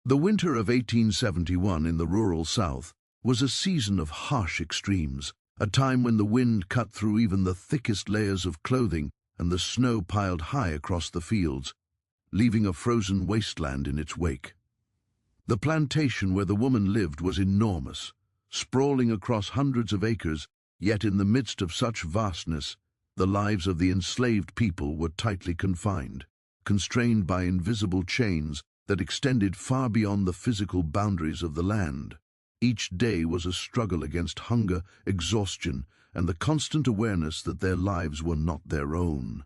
The winter of 1871 in the rural South was a season of harsh extremes, a time when the wind cut through even the thickest layers of clothing and the snow piled high across the fields, leaving a frozen wasteland in its wake. The plantation where the woman lived was enormous, sprawling across hundreds of acres, yet in the midst of such vastness, the lives of the enslaved people were tightly confined, constrained by invisible chains that extended far beyond the physical boundaries of the land. Each day was a struggle against hunger, exhaustion, and the constant awareness that their lives were not their own.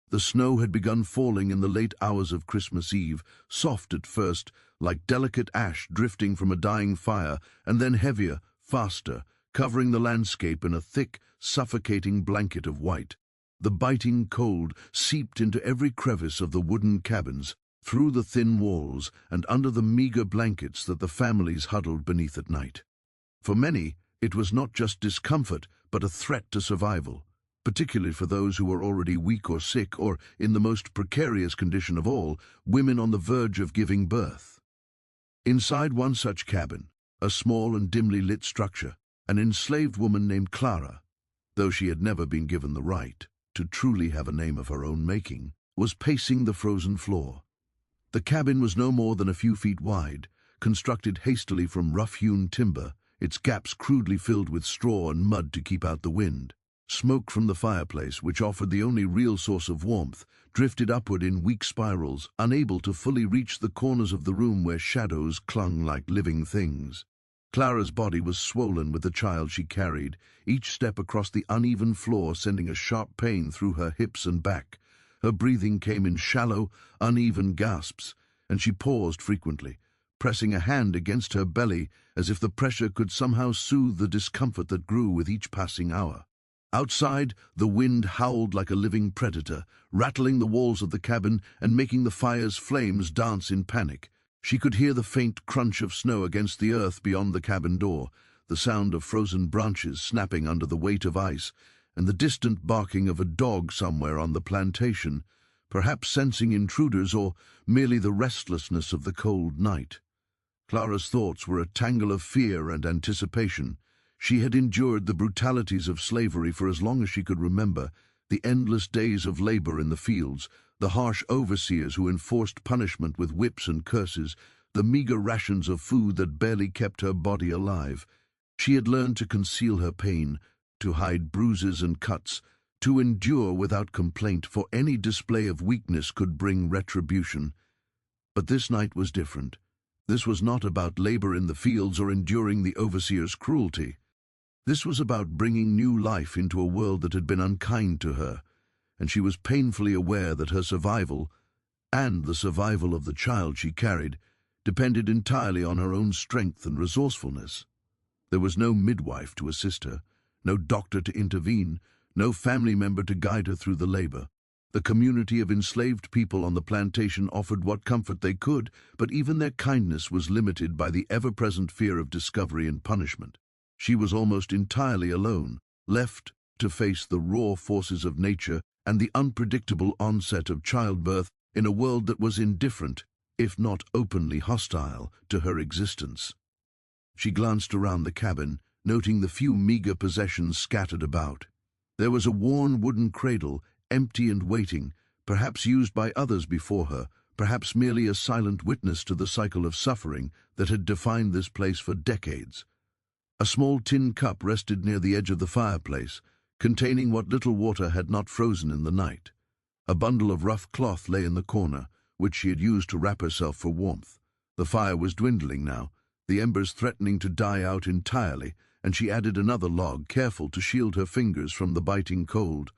The snow had begun falling in the late hours of Christmas Eve, soft at first, like delicate ash drifting from a dying fire, and then heavier, faster, covering the landscape in a thick, suffocating blanket of white. The biting cold seeped into every crevice of the wooden cabins, through the thin walls and under the meager blankets that the families huddled beneath at night. For many, it was not just discomfort, but a threat to survival, particularly for those who were already weak or sick, or, in the most precarious condition of all, women on the verge of giving birth. Inside one such cabin, a small and dimly lit structure, an enslaved woman named Clara, though she had never been given the right to truly have a name of her own making, was pacing the frozen floor. The cabin was no more than a few feet wide, constructed hastily from rough-hewn timber, its gaps crudely filled with straw and mud to keep out the wind. Smoke from the fireplace, which offered the only real source of warmth, drifted upward in weak spirals, unable to fully reach the corners of the room where shadows clung like living things. Clara's body was swollen with the child she carried, each step across the uneven floor sending a sharp pain through her hips and back. Her breathing came in shallow, uneven gasps, and she paused frequently, pressing a hand against her belly as if the pressure could somehow soothe the discomfort that grew with each passing hour. Outside, the wind howled like a living predator, rattling the walls of the cabin and making the fire's flames dance in panic. She could hear the faint crunch of snow against the earth beyond the cabin door, the sound of frozen branches snapping under the weight of ice, and the distant barking of a dog somewhere on the plantation, perhaps sensing intruders or merely the restlessness of the cold night. Clara's thoughts were a tangle of fear and anticipation. She had endured the brutalities of slavery for as long as she could remember, the endless days of labor in the fields, the harsh overseers who enforced punishment with whips and curses, the meager rations of food that barely kept her body alive. She had learned to conceal her pain, to hide bruises and cuts, to endure without complaint, for any display of weakness could bring retribution. But this night was different. This was not about labor in the fields or enduring the overseer's cruelty. This was about bringing new life into a world that had been unkind to her, and she was painfully aware that her survival, and the survival of the child she carried, depended entirely on her own strength and resourcefulness. There was no midwife to assist her, no doctor to intervene, no family member to guide her through the labor. The community of enslaved people on the plantation offered what comfort they could, but even their kindness was limited by the ever-present fear of discovery and punishment. She was almost entirely alone, left to face the raw forces of nature and the unpredictable onset of childbirth in a world that was indifferent, if not openly hostile, to her existence. She glanced around the cabin, noting the few meager possessions scattered about. There was a worn wooden cradle, empty and waiting, perhaps used by others before her, perhaps merely a silent witness to the cycle of suffering that had defined this place for decades. A small tin cup rested near the edge of the fireplace, containing what little water had not frozen in the night. A bundle of rough cloth lay in the corner, which she had used to wrap herself for warmth. The fire was dwindling now, the embers threatening to die out entirely, and she added another log, careful to shield her fingers from the biting cold.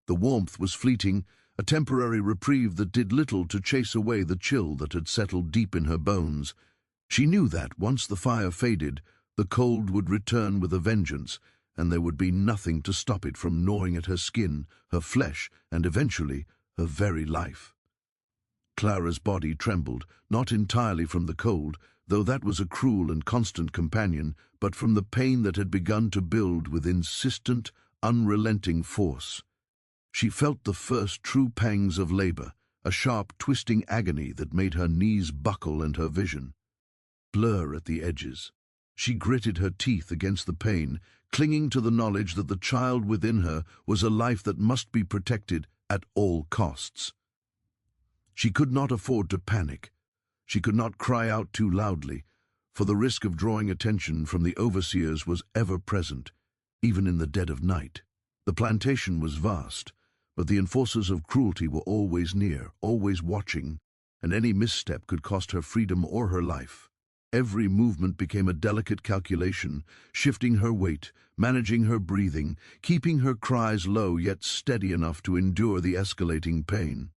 The warmth was fleeting, a temporary reprieve that did little to chase away the chill that had settled deep in her bones. She knew that, once the fire faded, the cold would return with a vengeance, and there would be nothing to stop it from gnawing at her skin, her flesh, and eventually her very life. Clara's body trembled, not entirely from the cold, though that was a cruel and constant companion, but from the pain that had begun to build with insistent, unrelenting force. She felt the first true pangs of labor, a sharp, twisting agony that made her knees buckle and her vision. blur at the edges. She gritted her teeth against the pain, clinging to the knowledge that the child within her was a life that must be protected at all costs. She could not afford to panic. She could not cry out too loudly, for the risk of drawing attention from the overseers was ever present, even in the dead of night. The plantation was vast, but the enforcers of cruelty were always near, always watching, and any misstep could cost her freedom or her life. Every movement became a delicate calculation, shifting her weight, managing her breathing, keeping her cries low yet steady enough to endure the escalating pain.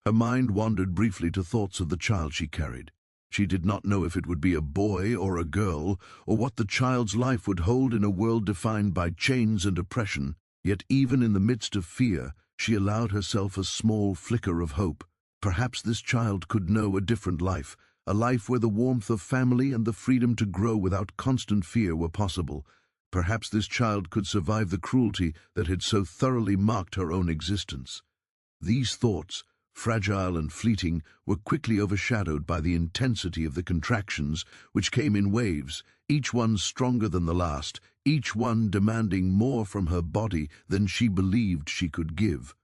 Her mind wandered briefly to thoughts of the child she carried. She did not know if it would be a boy or a girl, or what the child's life would hold in a world defined by chains and oppression, yet even in the midst of fear, she allowed herself a small flicker of hope. Perhaps this child could know a different life, a life where the warmth of family and the freedom to grow without constant fear were possible. Perhaps this child could survive the cruelty that had so thoroughly marked her own existence. These thoughts, fragile and fleeting, were quickly overshadowed by the intensity of the contractions, which came in waves, each one stronger than the last, each one demanding more from her body than she believed she could give.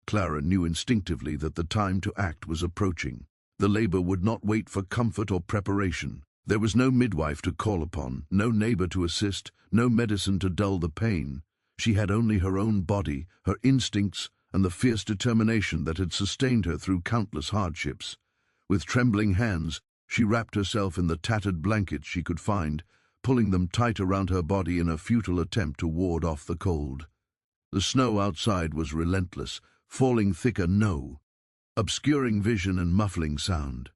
Clara knew instinctively that the time to act was approaching. The labor would not wait for comfort or preparation. There was no midwife to call upon, no neighbor to assist, no medicine to dull the pain. She had only her own body, her instincts, and the fierce determination that had sustained her through countless hardships. With trembling hands, she wrapped herself in the tattered blankets she could find, pulling them tight around her body in a futile attempt to ward off the cold. The snow outside was relentless, falling thicker, obscuring vision and muffling sound.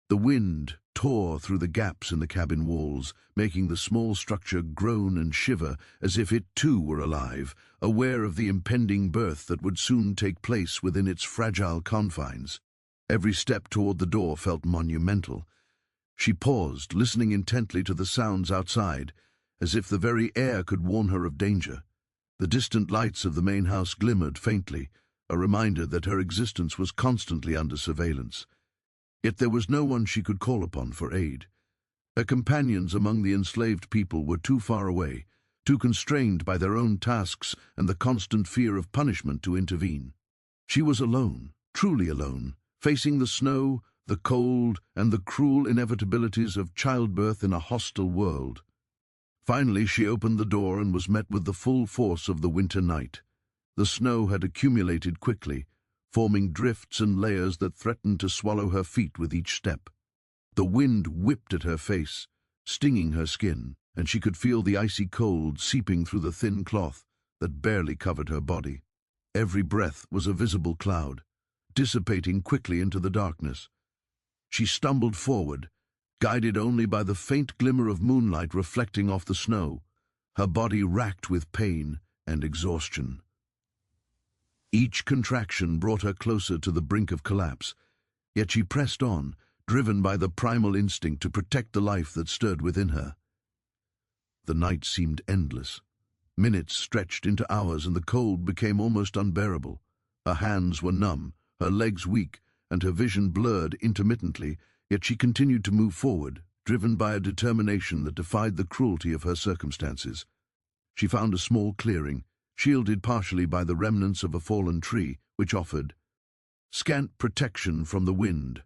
The wind tore through the gaps in the cabin walls, making the small structure groan and shiver as if it too were alive, aware of the impending birth that would soon take place within its fragile confines. Every step toward the door felt monumental. She paused, listening intently to the sounds outside, as if the very air could warn her of danger. The distant lights of the main house glimmered faintly, a reminder that her existence was constantly under surveillance. Yet there was no one she could call upon for aid. Her companions among the enslaved people were too far away, too constrained by their own tasks and the constant fear of punishment to intervene. She was alone, truly alone, facing the snow, the cold, and the cruel inevitabilities of childbirth in a hostile world. Finally, she opened the door and was met with the full force of the winter night. The snow had accumulated quickly, forming drifts and layers that threatened to swallow her feet with each step. The wind whipped at her face, stinging her skin, and she could feel the icy cold seeping through the thin cloth that barely covered her body. Every breath was a visible cloud, dissipating quickly into the darkness. She stumbled forward, guided only by the faint glimmer of moonlight reflecting off the snow, her body racked with pain and exhaustion. Each contraction brought her closer to the brink of collapse, yet she pressed on, driven by the primal instinct to protect the life that stirred within her. The night seemed endless. Minutes stretched into hours, and the cold became almost unbearable. Her hands were numb, her legs weak, and her vision blurred intermittently, yet she continued to move forward, driven by a determination that defied the cruelty of her circumstances. She found a small clearing, shielded partially by the remnants of a fallen tree, which offered scant protection from the wind.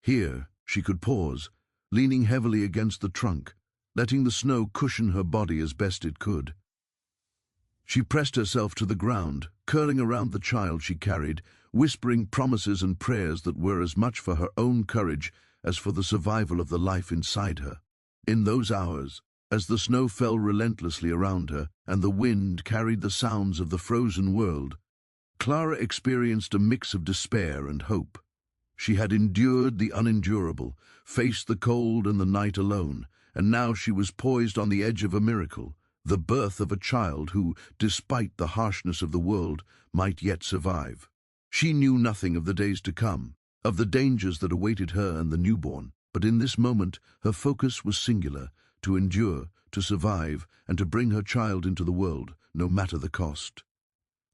Here she could pause, leaning heavily against the trunk, letting the snow cushion her body as best it could. She pressed herself to the ground, curling around the child she carried, whispering promises and prayers that were as much for her own courage as for the survival of the life inside her. In those hours, as the snow fell relentlessly around her and the wind carried the sounds of the frozen world, Clara experienced a mix of despair and hope. She had endured the unendurable, faced the cold and the night alone, and now she was poised on the edge of a miracle, the birth of a child who, despite the harshness of the world, might yet survive. She knew nothing of the days to come, of the dangers that awaited her and the newborn, but in this moment her focus was singular: to endure, to survive, and to bring her child into the world, no matter the cost.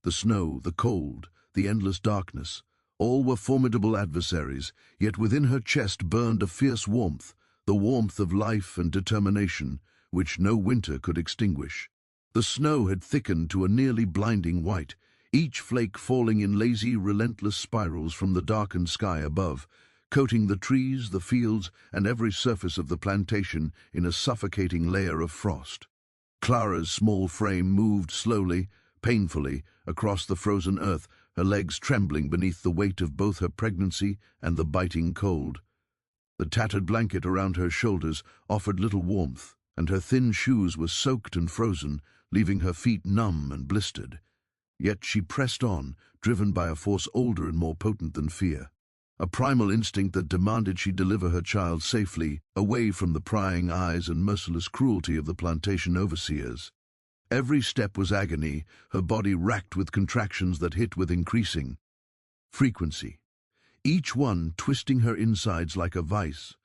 The snow, the cold, the endless darkness, all were formidable adversaries, yet within her chest burned a fierce warmth, the warmth of life and determination which no winter could extinguish. The snow had thickened to a nearly blinding white, each flake falling in lazy, relentless spirals from the darkened sky above, coating the trees, the fields, and every surface of the plantation in a suffocating layer of frost. Clara's small frame moved slowly, painfully, across the frozen earth, her legs trembling beneath the weight of both her pregnancy and the biting cold. The tattered blanket around her shoulders offered little warmth, and her thin shoes were soaked and frozen, leaving her feet numb and blistered. Yet she pressed on, driven by a force older and more potent than fear. A primal instinct that demanded she deliver her child safely, away from the prying eyes and merciless cruelty of the plantation overseers. Every step was agony, her body racked with contractions that hit with increasing frequency, each one twisting her insides like a vice.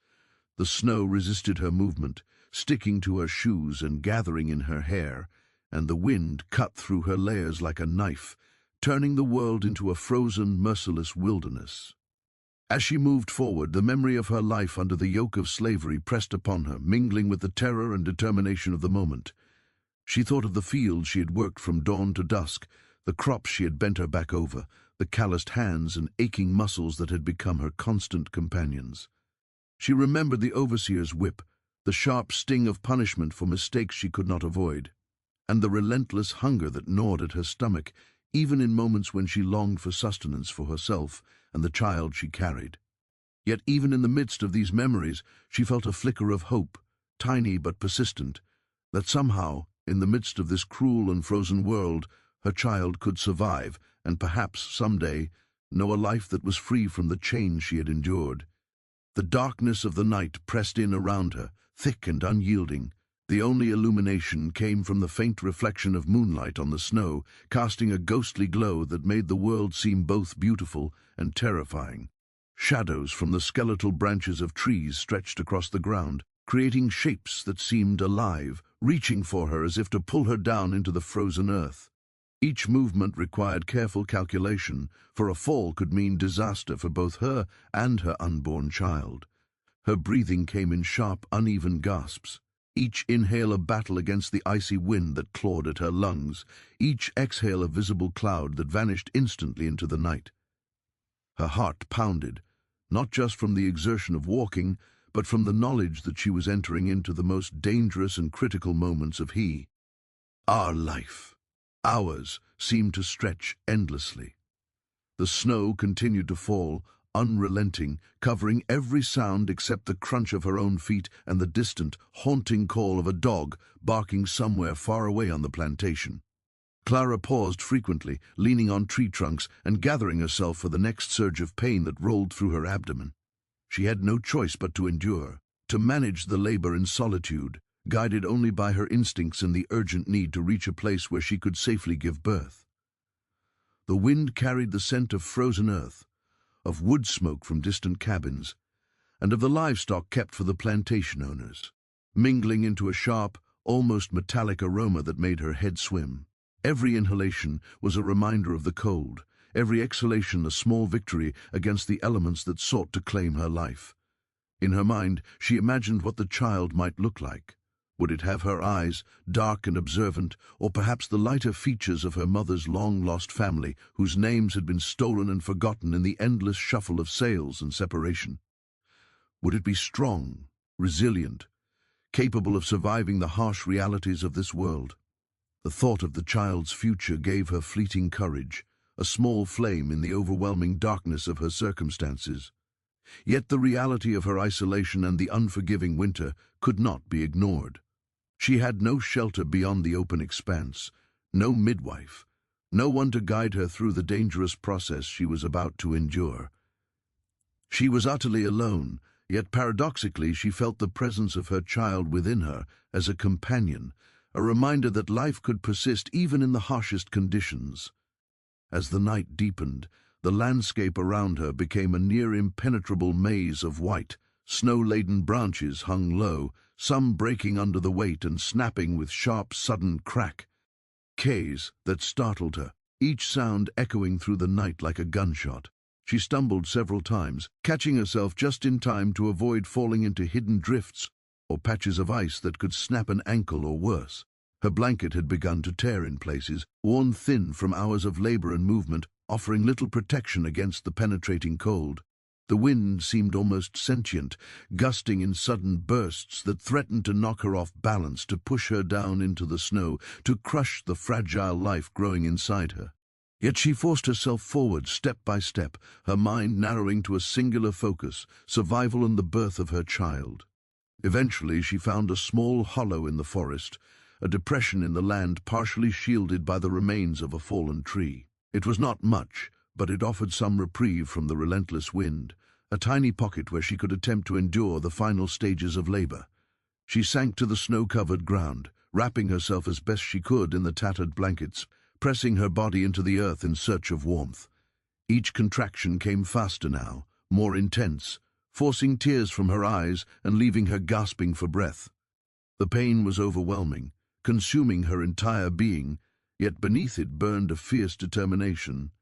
The snow resisted her movement, sticking to her shoes and gathering in her hair, and the wind cut through her layers like a knife, turning the world into a frozen, merciless wilderness. As she moved forward, the memory of her life under the yoke of slavery pressed upon her, mingling with the terror and determination of the moment. She thought of the fields she had worked from dawn to dusk, the crops she had bent her back over, the calloused hands and aching muscles that had become her constant companions. She remembered the overseer's whip, the sharp sting of punishment for mistakes she could not avoid, and the relentless hunger that gnawed at her stomach, even in moments when she longed for sustenance for herself and the child she carried. Yet even in the midst of these memories, she felt a flicker of hope, tiny but persistent, that somehow, in the midst of this cruel and frozen world, her child could survive and perhaps someday know a life that was free from the chains she had endured. The darkness of the night pressed in around her, thick and unyielding. The only illumination came from the faint reflection of moonlight on the snow, casting a ghostly glow that made the world seem both beautiful and terrifying. Shadows from the skeletal branches of trees stretched across the ground, creating shapes that seemed alive, reaching for her as if to pull her down into the frozen earth. Each movement required careful calculation, for a fall could mean disaster for both her and her unborn child. Her breathing came in sharp, uneven gasps, each inhale a battle against the icy wind that clawed at her lungs, each exhale a visible cloud that vanished instantly into the night. Her heart pounded, not just from the exertion of walking, but from the knowledge that she was entering into the most dangerous and critical moments of our life. Hours seemed to stretch endlessly. The snow continued to fall, unrelenting, covering every sound except the crunch of her own feet and the distant, haunting call of a dog barking somewhere far away on the plantation. Clara paused frequently, leaning on tree trunks and gathering herself for the next surge of pain that rolled through her abdomen. She had no choice but to endure, to manage the labor in solitude, guided only by her instincts and the urgent need to reach a place where she could safely give birth. The wind carried the scent of frozen earth, of wood smoke from distant cabins, and of the livestock kept for the plantation owners, mingling into a sharp, almost metallic aroma that made her head swim. Every inhalation was a reminder of the cold, every exhalation a small victory against the elements that sought to claim her life. In her mind, she imagined what the child might look like. Would it have her eyes, dark and observant, or perhaps the lighter features of her mother's long-lost family, whose names had been stolen and forgotten in the endless shuffle of sales and separation? Would it be strong, resilient, capable of surviving the harsh realities of this world? The thought of the child's future gave her fleeting courage, a small flame in the overwhelming darkness of her circumstances. Yet the reality of her isolation and the unforgiving winter could not be ignored. She had no shelter beyond the open expanse, no midwife, no one to guide her through the dangerous process she was about to endure. She was utterly alone, yet paradoxically she felt the presence of her child within her as a companion, a reminder that life could persist even in the harshest conditions. As the night deepened, the landscape around her became a near impenetrable maze of white, snow-laden branches hung low, some breaking under the weight and snapping with sharp, sudden crack. Cays that startled her, each sound echoing through the night like a gunshot. She stumbled several times, catching herself just in time to avoid falling into hidden drifts or patches of ice that could snap an ankle or worse. Her blanket had begun to tear in places, worn thin from hours of labor and movement, offering little protection against the penetrating cold. The wind seemed almost sentient, gusting in sudden bursts that threatened to knock her off balance, to push her down into the snow, to crush the fragile life growing inside her. Yet she forced herself forward step by step, her mind narrowing to a singular focus: survival and the birth of her child. Eventually she found a small hollow in the forest, a depression in the land partially shielded by the remains of a fallen tree. It was not much, but it offered some reprieve from the relentless wind, a tiny pocket where she could attempt to endure the final stages of labor. She sank to the snow-covered ground, wrapping herself as best she could in the tattered blankets, pressing her body into the earth in search of warmth. Each contraction came faster now, more intense, forcing tears from her eyes and leaving her gasping for breath. The pain was overwhelming, consuming her entire being, yet beneath it burned a fierce determination,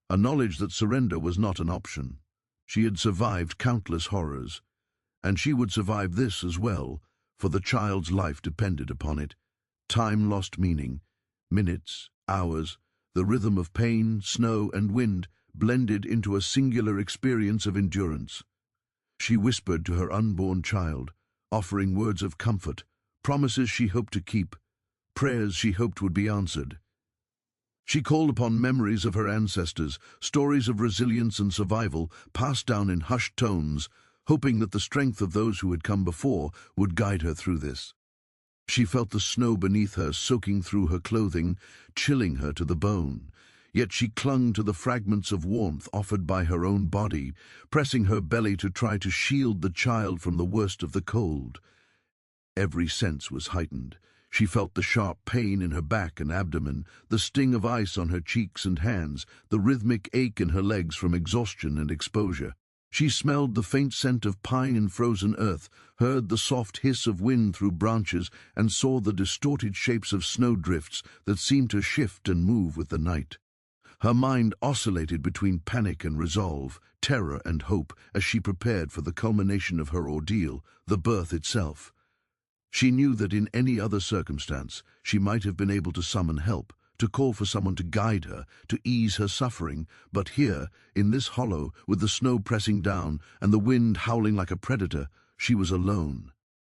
a knowledge that surrender was not an option. She had survived countless horrors, and she would survive this as well, for the child's life depended upon it. Time lost meaning. Minutes, hours, the rhythm of pain, snow, and wind blended into a singular experience of endurance. She whispered to her unborn child, offering words of comfort, promises she hoped to keep, prayers she hoped would be answered. She called upon memories of her ancestors, stories of resilience and survival passed down in hushed tones, hoping that the strength of those who had come before would guide her through this. She felt the snow beneath her soaking through her clothing, chilling her to the bone. Yet she clung to the fragments of warmth offered by her own body, pressing her belly to try to shield the child from the worst of the cold. Every sense was heightened. She felt the sharp pain in her back and abdomen, the sting of ice on her cheeks and hands, the rhythmic ache in her legs from exhaustion and exposure. She smelled the faint scent of pine and frozen earth, heard the soft hiss of wind through branches, and saw the distorted shapes of snowdrifts that seemed to shift and move with the night. Her mind oscillated between panic and resolve, terror and hope, as she prepared for the culmination of her ordeal, the birth itself. She knew that in any other circumstance she might have been able to summon help, to call for someone to guide her, to ease her suffering, but here, in this hollow, with the snow pressing down and the wind howling like a predator, she was alone.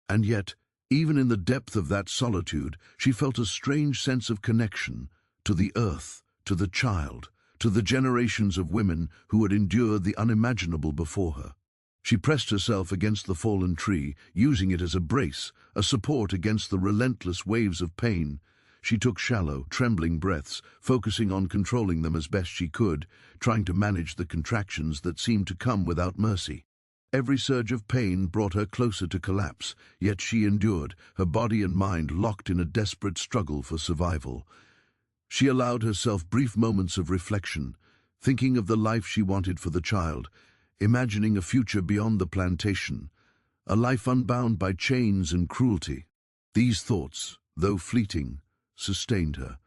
And yet, even in the depth of that solitude, she felt a strange sense of connection to the earth, to the child, to the generations of women who had endured the unimaginable before her. She pressed herself against the fallen tree, using it as a brace, a support against the relentless waves of pain. She took shallow, trembling breaths, focusing on controlling them as best she could, trying to manage the contractions that seemed to come without mercy. Every surge of pain brought her closer to collapse, yet she endured, her body and mind locked in a desperate struggle for survival. She allowed herself brief moments of reflection, thinking of the life she wanted for the child, imagining a future beyond the plantation, a life unbound by chains and cruelty. These thoughts, though fleeting, sustained her,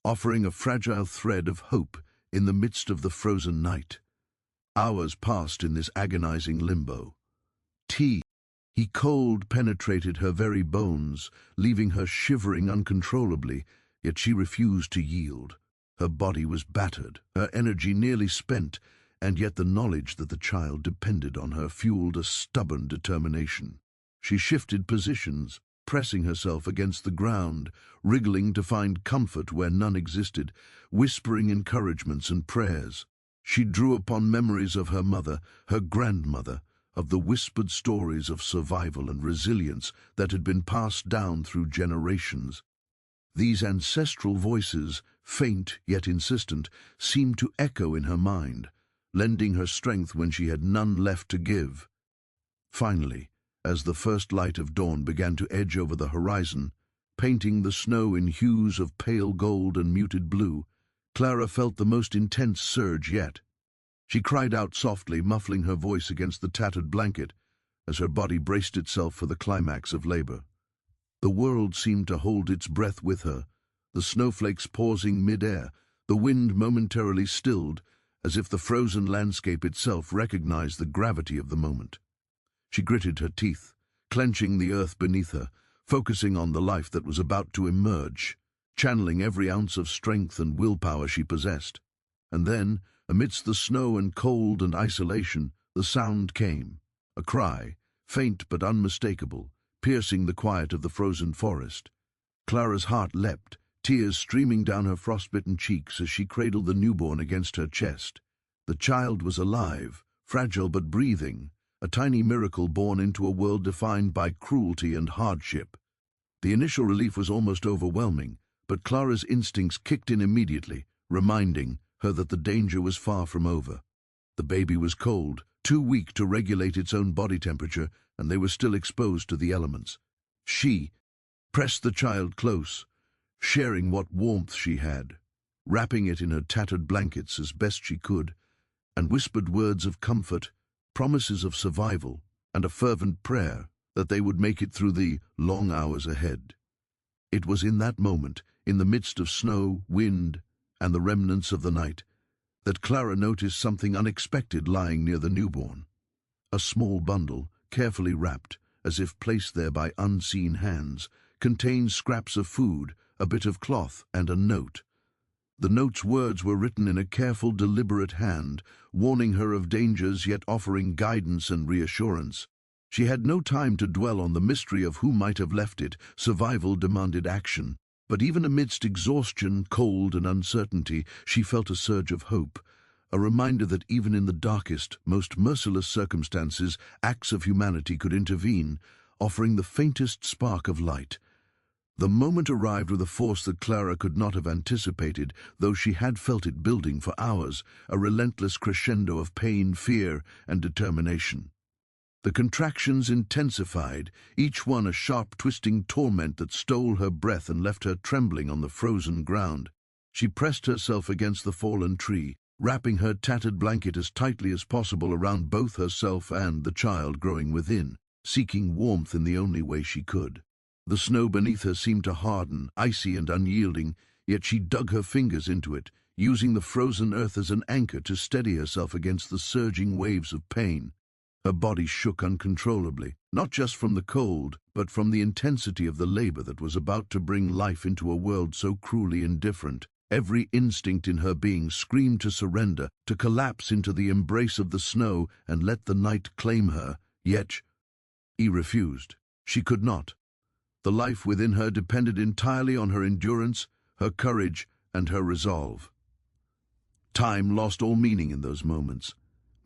offering a fragile thread of hope in the midst of the frozen night. Hours passed in this agonizing limbo. He cold penetrated her very bones, leaving her shivering uncontrollably, yet she refused to yield. Her body was battered, her energy nearly spent, and yet the knowledge that the child depended on her fueled a stubborn determination. She shifted positions, pressing herself against the ground, wriggling to find comfort where none existed, whispering encouragements and prayers. She drew upon memories of her mother, her grandmother, of the whispered stories of survival and resilience that had been passed down through generations. These ancestral voices, faint yet insistent, seemed to echo in her mind, lending her strength when she had none left to give. Finally, as the first light of dawn began to edge over the horizon, painting the snow in hues of pale gold and muted blue, Clara felt the most intense surge yet. She cried out softly, muffling her voice against the tattered blanket, as her body braced itself for the climax of labor. The world seemed to hold its breath with her, the snowflakes pausing mid-air, the wind momentarily stilled, as if the frozen landscape itself recognized the gravity of the moment. She gritted her teeth, clenching the earth beneath her, focusing on the life that was about to emerge, channeling every ounce of strength and willpower she possessed. And then, amidst the snow and cold and isolation, the sound came, a cry, faint but unmistakable, piercing the quiet of the frozen forest. Clara's heart leapt, tears streaming down her frostbitten cheeks as she cradled the newborn against her chest. The child was alive, fragile but breathing, a tiny miracle born into a world defined by cruelty and hardship. The initial relief was almost overwhelming, but Clara's instincts kicked in immediately, reminding her that the danger was far from over. The baby was cold, too weak to regulate its own body temperature, and they were still exposed to the elements. She pressed the child close, sharing what warmth she had, wrapping it in her tattered blankets as best she could, and whispered words of comfort, promises of survival, and a fervent prayer that they would make it through the long hours ahead. It was in that moment, in the midst of snow, wind, and the remnants of the night, that Clara noticed something unexpected lying near the newborn. A small bundle, carefully wrapped, as if placed there by unseen hands, contained scraps of food, a bit of cloth, and a note. The note's words were written in a careful, deliberate hand, warning her of dangers yet offering guidance and reassurance. She had no time to dwell on the mystery of who might have left it. Survival demanded action. But even amidst exhaustion, cold, and uncertainty, she felt a surge of hope, a reminder that even in the darkest, most merciless circumstances, acts of humanity could intervene, offering the faintest spark of light. The moment arrived with a force that Clara could not have anticipated, though she had felt it building for hours, a relentless crescendo of pain, fear, and determination. The contractions intensified, each one a sharp, twisting torment that stole her breath and left her trembling on the frozen ground. She pressed herself against the fallen tree, wrapping her tattered blanket as tightly as possible around both herself and the child growing within, seeking warmth in the only way she could. The snow beneath her seemed to harden, icy and unyielding, yet she dug her fingers into it, using the frozen earth as an anchor to steady herself against the surging waves of pain. Her body shook uncontrollably, not just from the cold, but from the intensity of the labor that was about to bring life into a world so cruelly indifferent. Every instinct in her being screamed to surrender, to collapse into the embrace of the snow and let the night claim her, yet she refused. She could not. The life within her depended entirely on her endurance, her courage, and her resolve. Time lost all meaning in those moments.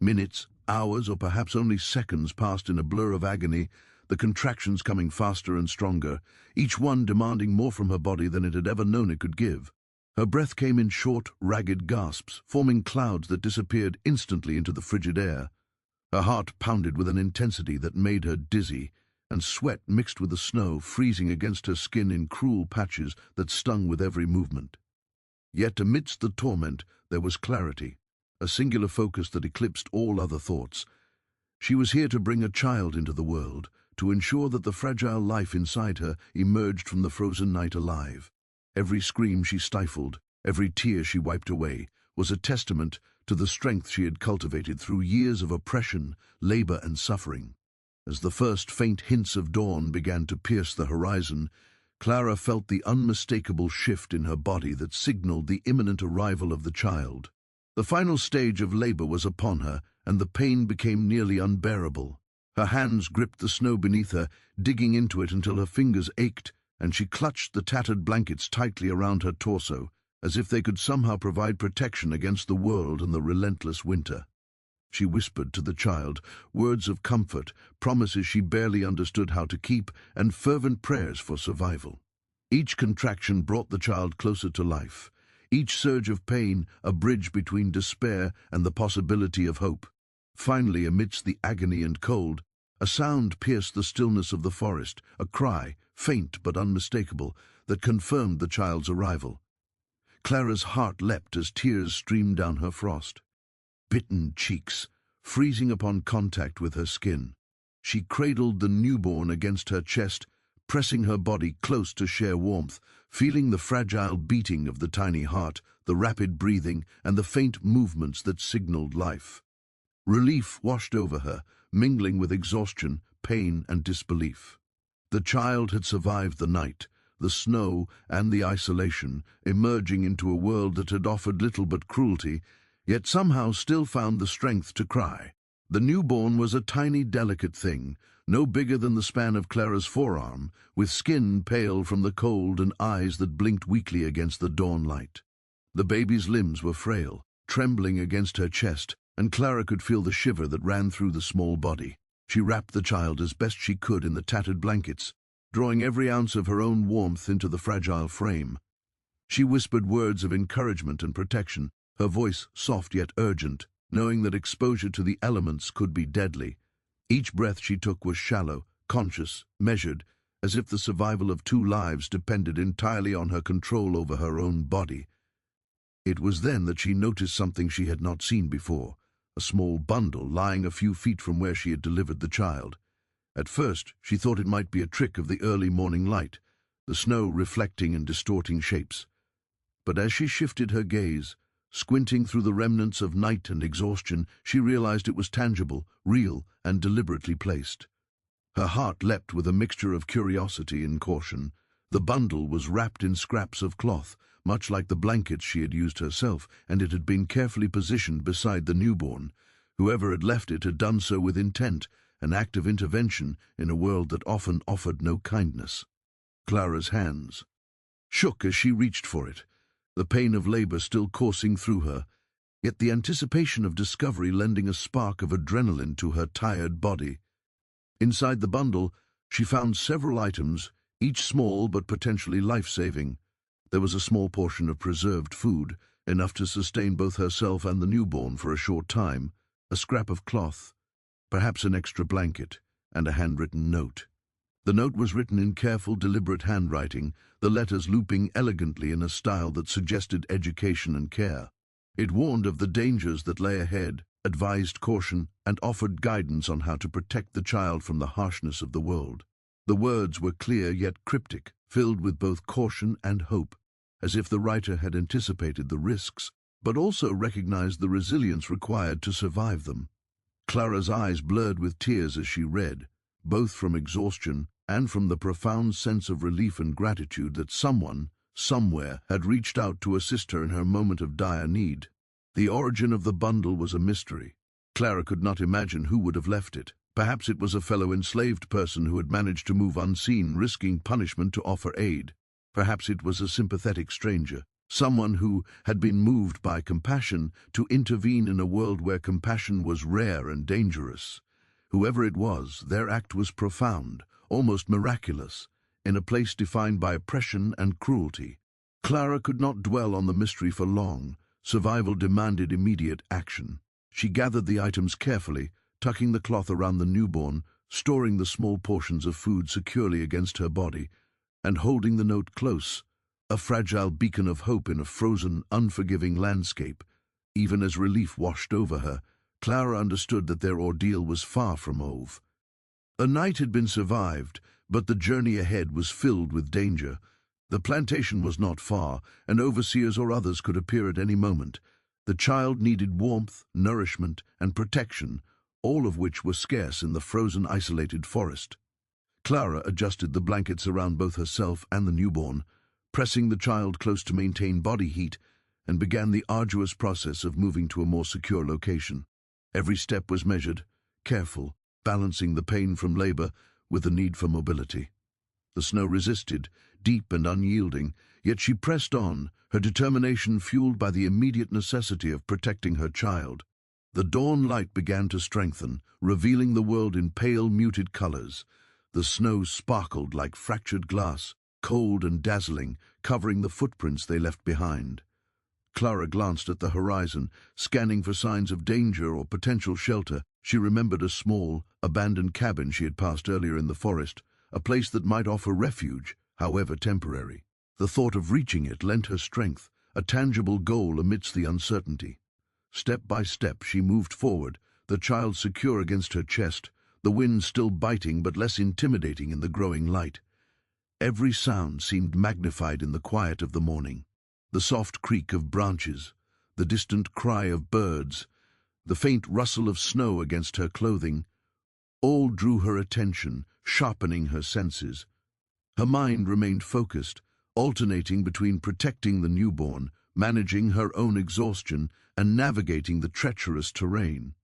Minutes, hours, or perhaps only seconds passed in a blur of agony, the contractions coming faster and stronger, each one demanding more from her body than it had ever known it could give. Her breath came in short, ragged gasps, forming clouds that disappeared instantly into the frigid air. Her heart pounded with an intensity that made her dizzy, and sweat mixed with the snow, freezing against her skin in cruel patches that stung with every movement. Yet amidst the torment there was clarity, a singular focus that eclipsed all other thoughts. She was here to bring a child into the world, to ensure that the fragile life inside her emerged from the frozen night alive. Every scream she stifled, every tear she wiped away, was a testament to the strength she had cultivated through years of oppression, labor, and suffering. As the first faint hints of dawn began to pierce the horizon, Clara felt the unmistakable shift in her body that signaled the imminent arrival of the child. The final stage of labor was upon her, and the pain became nearly unbearable. Her hands gripped the snow beneath her, digging into it until her fingers ached, and she clutched the tattered blankets tightly around her torso, as if they could somehow provide protection against the world and the relentless winter. She whispered to the child, words of comfort, promises she barely understood how to keep, and fervent prayers for survival. Each contraction brought the child closer to life, each surge of pain a bridge between despair and the possibility of hope. Finally, amidst the agony and cold, a sound pierced the stillness of the forest, a cry, faint but unmistakable, that confirmed the child's arrival. Clara's heart leapt as tears streamed down her frost-bitten cheeks, freezing upon contact with her skin. She cradled the newborn against her chest, pressing her body close to share warmth, feeling the fragile beating of the tiny heart, the rapid breathing, and the faint movements that signaled life. Relief washed over her, mingling with exhaustion, pain, and disbelief. The child had survived the night, the snow, and the isolation, emerging into a world that had offered little but cruelty, yet somehow still found the strength to cry. The newborn was a tiny, delicate thing, no bigger than the span of Clara's forearm, with skin pale from the cold and eyes that blinked weakly against the dawn light. The baby's limbs were frail, trembling against her chest, and Clara could feel the shiver that ran through the small body. She wrapped the child as best she could in the tattered blankets, drawing every ounce of her own warmth into the fragile frame. She whispered words of encouragement and protection, her voice soft yet urgent, knowing that exposure to the elements could be deadly. Each breath she took was shallow, conscious, measured, as if the survival of 2 lives depended entirely on her control over her own body. It was then that she noticed something she had not seen before, a small bundle lying a few feet from where she had delivered the child. At first, she thought it might be a trick of the early morning light, the snow reflecting and distorting shapes. But as she shifted her gaze, squinting through the remnants of night and exhaustion, she realized it was tangible, real, and deliberately placed. Her heart leapt with a mixture of curiosity and caution. The bundle was wrapped in scraps of cloth, much like the blankets she had used herself, and it had been carefully positioned beside the newborn. Whoever had left it had done so with intent, an act of intervention in a world that often offered no kindness. Clara's hands shook as she reached for it, the pain of labor still coursing through her, yet the anticipation of discovery lending a spark of adrenaline to her tired body. Inside the bundle, she found several items, each small but potentially life-saving. There was a small portion of preserved food, enough to sustain both herself and the newborn for a short time, a scrap of cloth, perhaps an extra blanket, and a handwritten note. The note was written in careful, deliberate handwriting, the letters looping elegantly in a style that suggested education and care. It warned of the dangers that lay ahead, advised caution, and offered guidance on how to protect the child from the harshness of the world. The words were clear yet cryptic, filled with both caution and hope, as if the writer had anticipated the risks, but also recognized the resilience required to survive them. Clara's eyes blurred with tears as she read, both from exhaustion and from the profound sense of relief and gratitude that someone, somewhere, had reached out to assist her in her moment of dire need. The origin of the bundle was a mystery. Clara could not imagine who would have left it. Perhaps it was a fellow enslaved person who had managed to move unseen, risking punishment to offer aid. Perhaps it was a sympathetic stranger, someone who had been moved by compassion to intervene in a world where compassion was rare and dangerous. Whoever it was, their act was profound, almost miraculous, in a place defined by oppression and cruelty. Clara could not dwell on the mystery for long. Survival demanded immediate action. She gathered the items carefully, tucking the cloth around the newborn, storing the small portions of food securely against her body, and holding the note close, a fragile beacon of hope in a frozen, unforgiving landscape. Even as relief washed over her, Clara understood that their ordeal was far from over. A night had been survived, but the journey ahead was filled with danger. The plantation was not far, and overseers or others could appear at any moment. The child needed warmth, nourishment, and protection, all of which were scarce in the frozen, isolated forest. Clara adjusted the blankets around both herself and the newborn, pressing the child close to maintain body heat, and began the arduous process of moving to a more secure location. Every step was measured, careful, balancing the pain from labor with the need for mobility. The snow resisted, deep and unyielding, yet she pressed on, her determination fueled by the immediate necessity of protecting her child. The dawn light began to strengthen, revealing the world in pale, muted colors. The snow sparkled like fractured glass, cold and dazzling, covering the footprints they left behind. Clara glanced at the horizon, scanning for signs of danger or potential shelter. She remembered a small, abandoned cabin she had passed earlier in the forest, a place that might offer refuge, however temporary. The thought of reaching it lent her strength, a tangible goal amidst the uncertainty. Step by step she moved forward, the child secure against her chest, the wind still biting but less intimidating in the growing light. Every sound seemed magnified in the quiet of the morning. The soft creak of branches, the distant cry of birds, the faint rustle of snow against her clothing, all drew her attention, sharpening her senses. Her mind remained focused, alternating between protecting the newborn, managing her own exhaustion, and navigating the treacherous terrain.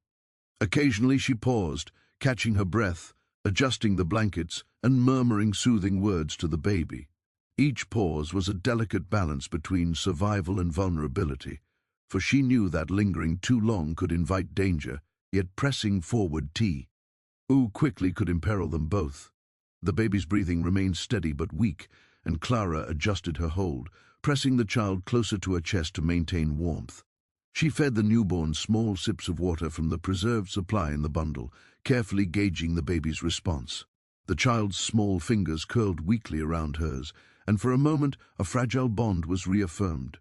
Occasionally she paused, catching her breath, adjusting the blankets, and murmuring soothing words to the baby. Each pause was a delicate balance between survival and vulnerability, for she knew that lingering too long could invite danger, yet pressing forward too quickly could imperil them both. The baby's breathing remained steady but weak, and Clara adjusted her hold, pressing the child closer to her chest to maintain warmth. She fed the newborn small sips of water from the preserved supply in the bundle, carefully gauging the baby's response. The child's small fingers curled weakly around hers, and for a moment a fragile bond was reaffirmed,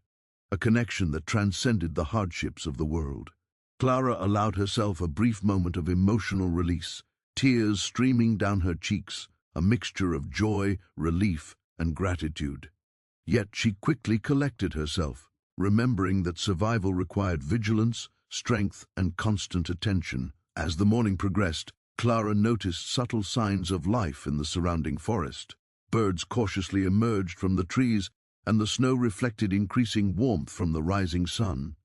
a connection that transcended the hardships of the world. Clara allowed herself a brief moment of emotional release, tears streaming down her cheeks, a mixture of joy, relief, and gratitude. Yet she quickly collected herself, remembering that survival required vigilance, strength, and constant attention. As the morning progressed, Clara noticed subtle signs of life in the surrounding forest. Birds cautiously emerged from the trees, and the snow reflected increasing warmth from the rising sun.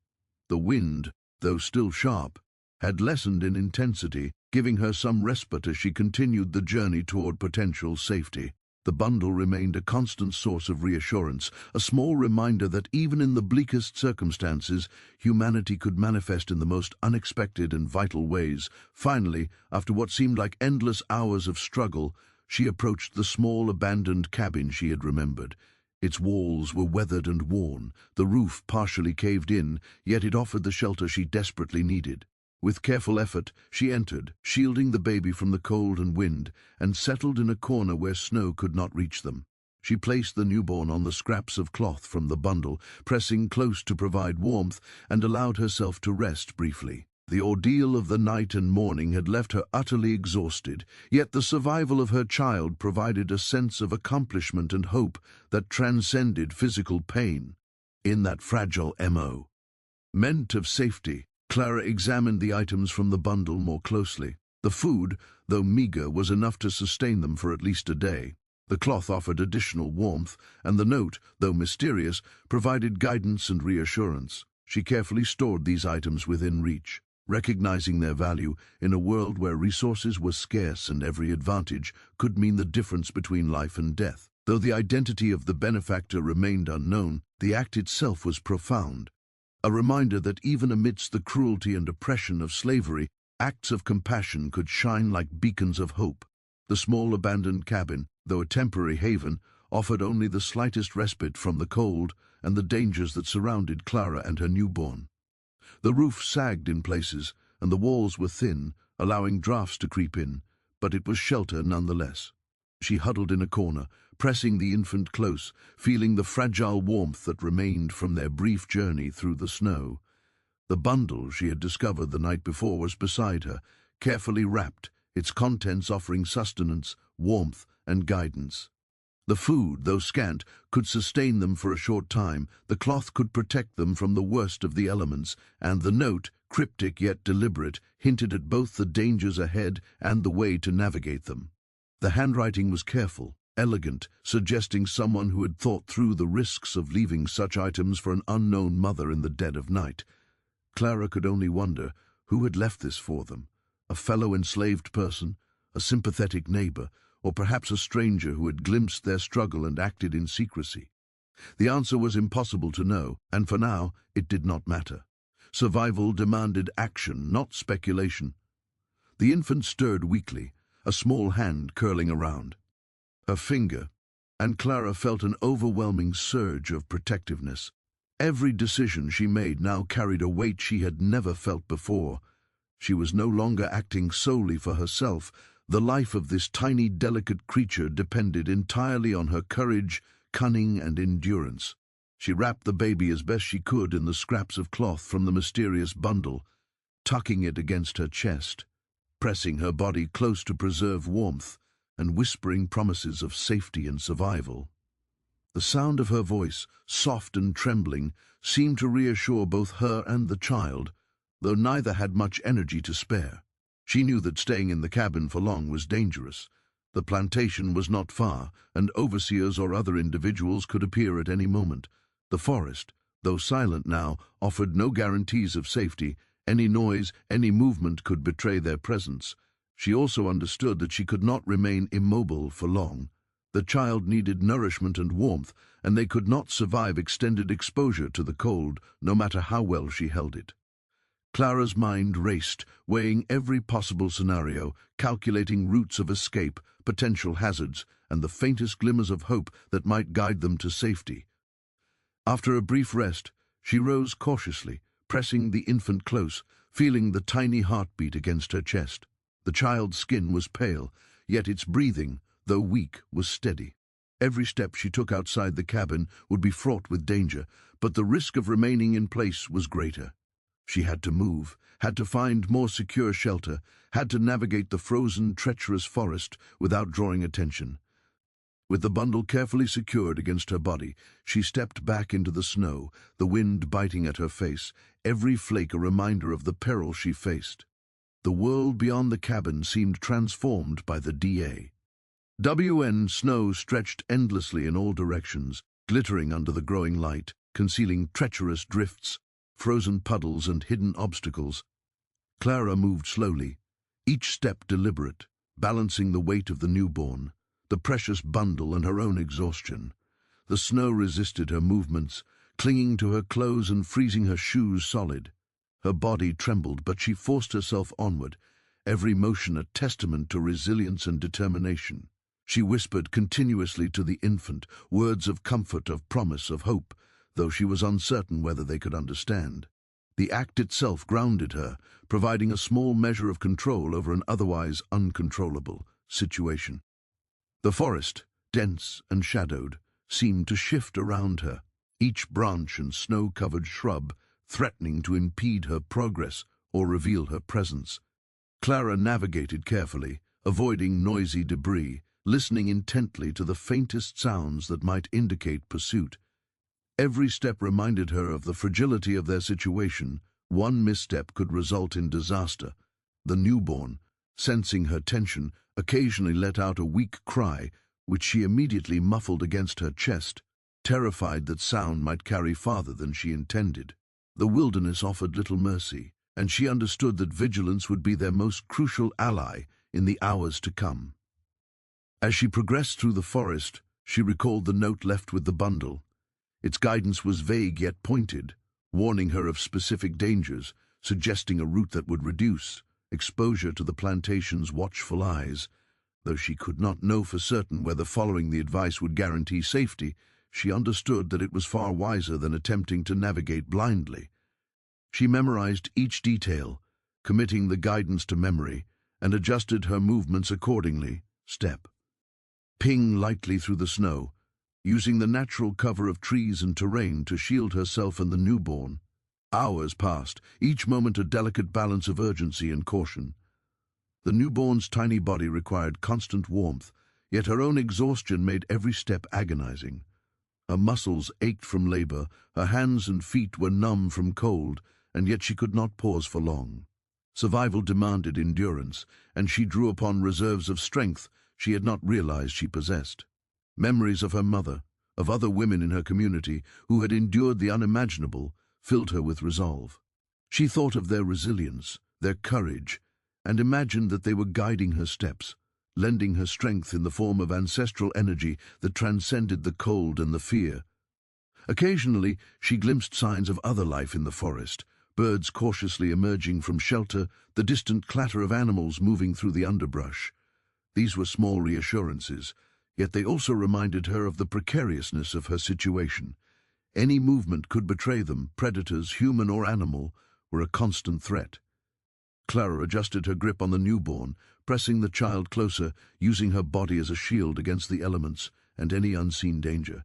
The wind, though still sharp, had lessened in intensity, giving her some respite as she continued the journey toward potential safety. The bundle remained a constant source of reassurance, a small reminder that even in the bleakest circumstances, humanity could manifest in the most unexpected and vital ways. Finally, after what seemed like endless hours of struggle, she approached the small abandoned cabin she had remembered. Its walls were weathered and worn, the roof partially caved in, yet it offered the shelter she desperately needed. With careful effort, she entered, shielding the baby from the cold and wind, and settled in a corner where snow could not reach them. She placed the newborn on the scraps of cloth from the bundle, pressing close to provide warmth, and allowed herself to rest briefly. The ordeal of the night and morning had left her utterly exhausted, yet the survival of her child provided a sense of accomplishment and hope that transcended physical pain. In that fragile moment of safety, Clara examined the items from the bundle more closely. The food, though meager, was enough to sustain them for at least a day. The cloth offered additional warmth, and the note, though mysterious, provided guidance and reassurance. She carefully stored these items within reach, recognizing their value in a world where resources were scarce and every advantage could mean the difference between life and death. Though the identity of the benefactor remained unknown, the act itself was profound. A reminder that even amidst the cruelty and oppression of slavery, acts of compassion could shine like beacons of hope. The small abandoned cabin, though a temporary haven, offered only the slightest respite from the cold and the dangers that surrounded Clara and her newborn. The roof sagged in places, and the walls were thin, allowing drafts to creep in, but it was shelter nonetheless. She huddled in a corner, pressing the infant close, feeling the fragile warmth that remained from their brief journey through the snow. The bundle she had discovered the night before was beside her, carefully wrapped, its contents offering sustenance, warmth, and guidance. The food, though scant, could sustain them for a short time, the cloth could protect them from the worst of the elements, and the note, cryptic yet deliberate, hinted at both the dangers ahead and the way to navigate them. The handwriting was careful, elegant, suggesting someone who had thought through the risks of leaving such items for an unknown mother in the dead of night. Clara could only wonder who had left this for them, a fellow enslaved person, a sympathetic neighbor, or perhaps a stranger who had glimpsed their struggle and acted in secrecy. The answer was impossible to know, and for now it did not matter. Survival demanded action, not speculation. The infant stirred weakly, a small hand curling around her finger, and Clara felt an overwhelming surge of protectiveness. Every decision she made now carried a weight she had never felt before. She was no longer acting solely for herself. The life of this tiny, delicate creature depended entirely on her courage, cunning, and endurance. She wrapped the baby as best she could in the scraps of cloth from the mysterious bundle, tucking it against her chest, pressing her body close to preserve warmth. and whispering promises of safety and survival. The sound of her voice, soft and trembling, seemed to reassure both her and the child, though neither had much energy to spare. She knew that staying in the cabin for long was dangerous. The plantation was not far, and overseers or other individuals could appear at any moment. The forest, though silent now, offered no guarantees of safety. Any noise, any movement could betray their presence. She also understood that she could not remain immobile for long. The child needed nourishment and warmth, and they could not survive extended exposure to the cold, no matter how well she held it. Clara's mind raced, weighing every possible scenario, calculating routes of escape, potential hazards, and the faintest glimmers of hope that might guide them to safety. After a brief rest, she rose cautiously, pressing the infant close, feeling the tiny heartbeat against her chest. The child's skin was pale, yet its breathing, though weak, was steady. Every step she took outside the cabin would be fraught with danger, but the risk of remaining in place was greater. She had to move, had to find more secure shelter, had to navigate the frozen, treacherous forest without drawing attention. With the bundle carefully secured against her body, she stepped back into the snow, the wind biting at her face, every flake a reminder of the peril she faced. The world beyond the cabin seemed transformed by the DA. Snow stretched endlessly in all directions, glittering under the growing light, concealing treacherous drifts, frozen puddles and hidden obstacles. Clara moved slowly, each step deliberate, balancing the weight of the newborn, the precious bundle and her own exhaustion. The snow resisted her movements, clinging to her clothes and freezing her shoes solid. Her body trembled, but she forced herself onward, every motion a testament to resilience and determination. She whispered continuously to the infant, words of comfort, of promise, of hope, though she was uncertain whether they could understand. The act itself grounded her, providing a small measure of control over an otherwise uncontrollable situation. The forest, dense and shadowed, seemed to shift around her, each branch and snow-covered shrub threatening to impede her progress or reveal her presence. Clara navigated carefully, avoiding noisy debris, listening intently to the faintest sounds that might indicate pursuit. Every step reminded her of the fragility of their situation. One misstep could result in disaster. The newborn, sensing her tension, occasionally let out a weak cry, which she immediately muffled against her chest, terrified that sound might carry farther than she intended. The wilderness offered little mercy, and she understood that vigilance would be their most crucial ally in the hours to come. As she progressed through the forest, she recalled the note left with the bundle. Its guidance was vague yet pointed, warning her of specific dangers, suggesting a route that would reduce exposure to the plantation's watchful eyes. Though she could not know for certain whether following the advice would guarantee safety, she understood that it was far wiser than attempting to navigate blindly. She memorized each detail, committing the guidance to memory, and adjusted her movements accordingly, step. Ping lightly through the snow, using the natural cover of trees and terrain to shield herself and the newborn. Hours passed, each moment a delicate balance of urgency and caution. The newborn's tiny body required constant warmth, yet her own exhaustion made every step agonizing. Her muscles ached from labor, her hands and feet were numb from cold, and yet she could not pause for long. Survival demanded endurance, and she drew upon reserves of strength she had not realized she possessed. Memories of her mother, of other women in her community who had endured the unimaginable, filled her with resolve. She thought of their resilience, their courage, and imagined that they were guiding her steps, lending her strength in the form of ancestral energy that transcended the cold and the fear. Occasionally, she glimpsed signs of other life in the forest, birds cautiously emerging from shelter, the distant clatter of animals moving through the underbrush. These were small reassurances, yet they also reminded her of the precariousness of her situation. Any movement could betray them. Predators, human or animal, were a constant threat. Clara adjusted her grip on the newborn, pressing the child closer, using her body as a shield against the elements and any unseen danger.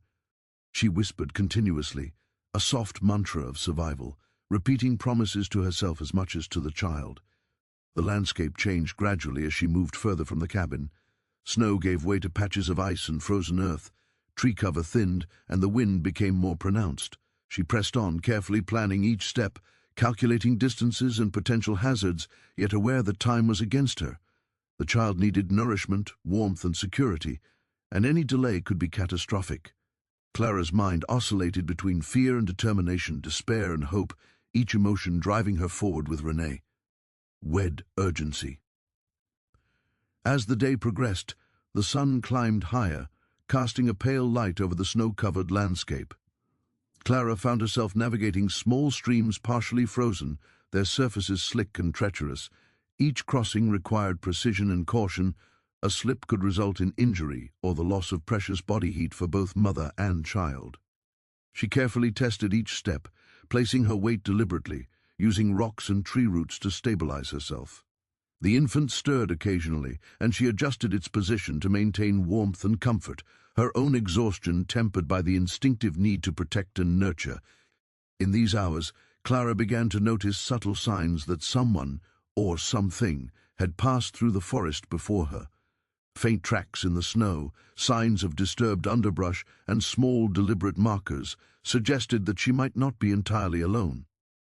She whispered continuously, a soft mantra of survival, repeating promises to herself as much as to the child. The landscape changed gradually as she moved further from the cabin. Snow gave way to patches of ice and frozen earth. Tree cover thinned, and the wind became more pronounced. She pressed on, carefully planning each step, calculating distances and potential hazards, yet aware that time was against her. The child needed nourishment, warmth, and security, and any delay could be catastrophic. Clara's mind oscillated between fear and determination, despair and hope, each emotion driving her forward with Renee. Wed urgency. As the day progressed, the sun climbed higher, casting a pale light over the snow-covered landscape. Clara found herself navigating small streams partially frozen, their surfaces slick and treacherous. Each crossing required precision and caution. A slip could result in injury or the loss of precious body heat for both mother and child. She carefully tested each step, placing her weight deliberately, using rocks and tree roots to stabilize herself. The infant stirred occasionally, and she adjusted its position to maintain warmth and comfort, her own exhaustion tempered by the instinctive need to protect and nurture. In these hours, Clara began to notice subtle signs that someone, or something, had passed through the forest before her. Faint tracks in the snow, signs of disturbed underbrush, and small, deliberate markers suggested that she might not be entirely alone.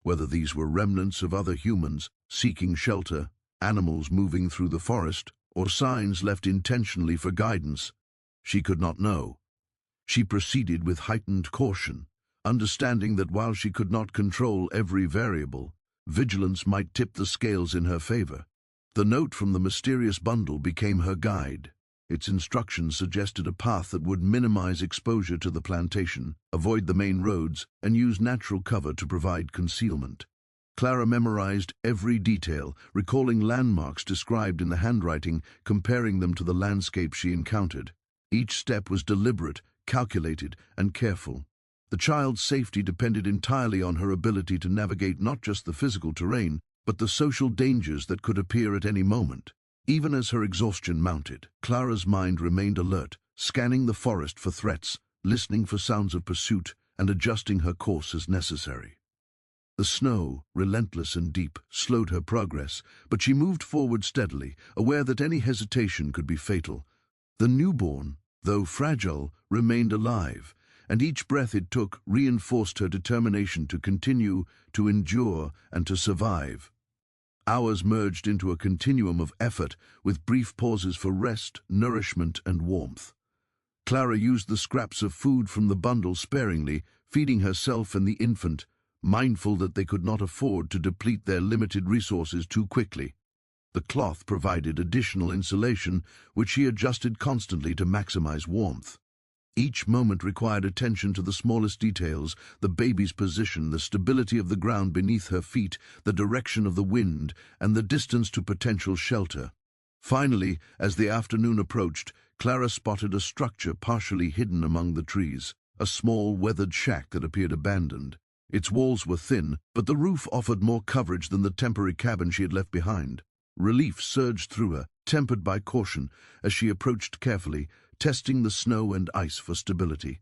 Whether these were remnants of other humans seeking shelter, animals moving through the forest, or signs left intentionally for guidance, she could not know. She proceeded with heightened caution, understanding that while she could not control every variable, vigilance might tip the scales in her favor. The note from the mysterious bundle became her guide. Its instructions suggested a path that would minimize exposure to the plantation, avoid the main roads, and use natural cover to provide concealment. Clara memorized every detail, recalling landmarks described in the handwriting, comparing them to the landscape she encountered. Each step was deliberate, calculated, and careful. The child's safety depended entirely on her ability to navigate not just the physical terrain, but the social dangers that could appear at any moment. Even as her exhaustion mounted, Clara's mind remained alert, scanning the forest for threats, listening for sounds of pursuit, and adjusting her course as necessary. The snow, relentless and deep, slowed her progress, but she moved forward steadily, aware that any hesitation could be fatal. The newborn, though fragile, remained alive, and each breath it took reinforced her determination to continue, to endure, and to survive. Hours merged into a continuum of effort, with brief pauses for rest, nourishment, and warmth. Clara used the scraps of food from the bundle sparingly, feeding herself and the infant, mindful that they could not afford to deplete their limited resources too quickly. The cloth provided additional insulation, which she adjusted constantly to maximize warmth. Each moment required attention to the smallest details: the baby's position, the stability of the ground beneath her feet, the direction of the wind, and the distance to potential shelter. Finally, as the afternoon approached, Clara spotted a structure partially hidden among the trees, a small, weathered shack that appeared abandoned. Its walls were thin, but the roof offered more coverage than the temporary cabin she had left behind. Relief surged through her, tempered by caution, as she approached carefully, testing the snow and ice for stability.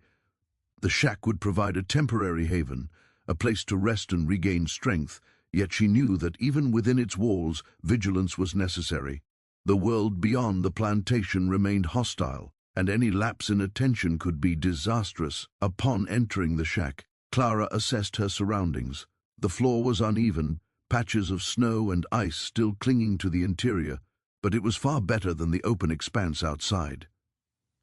The shack would provide a temporary haven, a place to rest and regain strength, yet she knew that even within its walls, vigilance was necessary. The world beyond the plantation remained hostile, and any lapse in attention could be disastrous. Upon entering the shack, Clara assessed her surroundings. The floor was uneven, patches of snow and ice still clinging to the interior, but it was far better than the open expanse outside.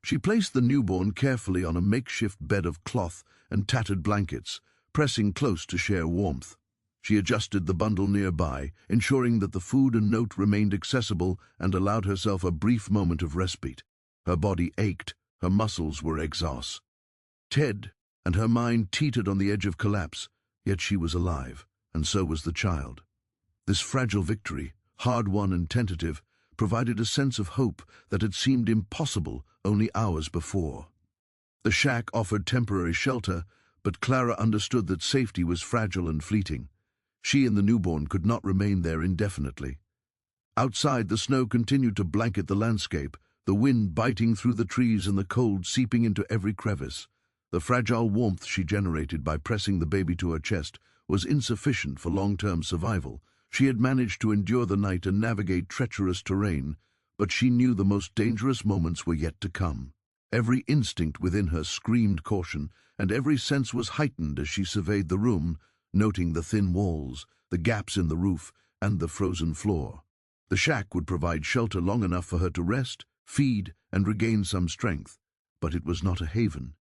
She placed the newborn carefully on a makeshift bed of cloth and tattered blankets, pressing close to share warmth. She adjusted the bundle nearby, ensuring that the food and note remained accessible, and allowed herself a brief moment of respite. Her body ached, her muscles were exhausted, and her mind teetered on the edge of collapse, yet she was alive, and so was the child. This fragile victory, hard-won and tentative, provided a sense of hope that had seemed impossible only hours before. The shack offered temporary shelter, but Clara understood that safety was fragile and fleeting. She and the newborn could not remain there indefinitely. Outside, the snow continued to blanket the landscape, the wind biting through the trees and the cold seeping into every crevice. The fragile warmth she generated by pressing the baby to her chest was insufficient for long-term survival. She had managed to endure the night and navigate treacherous terrain, but she knew the most dangerous moments were yet to come. Every instinct within her screamed caution, and every sense was heightened as she surveyed the room, noting the thin walls, the gaps in the roof, and the frozen floor. The shack would provide shelter long enough for her to rest, feed, and regain some strength, but it was not a haven.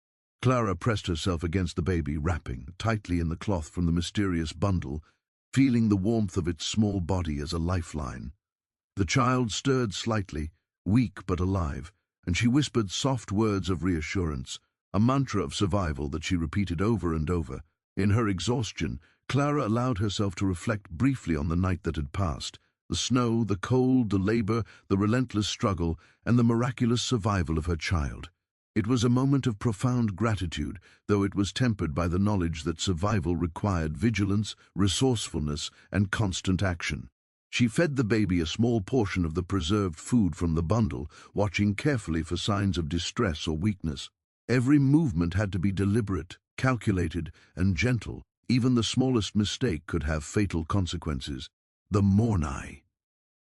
Clara pressed herself against the baby, wrapping tightly in the cloth from the mysterious bundle, feeling the warmth of its small body as a lifeline. The child stirred slightly, weak but alive, and she whispered soft words of reassurance, a mantra of survival that she repeated over and over. In her exhaustion, Clara allowed herself to reflect briefly on the night that had passed, the snow, the cold, the labor, the relentless struggle, and the miraculous survival of her child. It was a moment of profound gratitude, though it was tempered by the knowledge that survival required vigilance, resourcefulness, and constant action. She fed the baby a small portion of the preserved food from the bundle, watching carefully for signs of distress or weakness. Every movement had to be deliberate, calculated, and gentle. Even the smallest mistake could have fatal consequences. The morning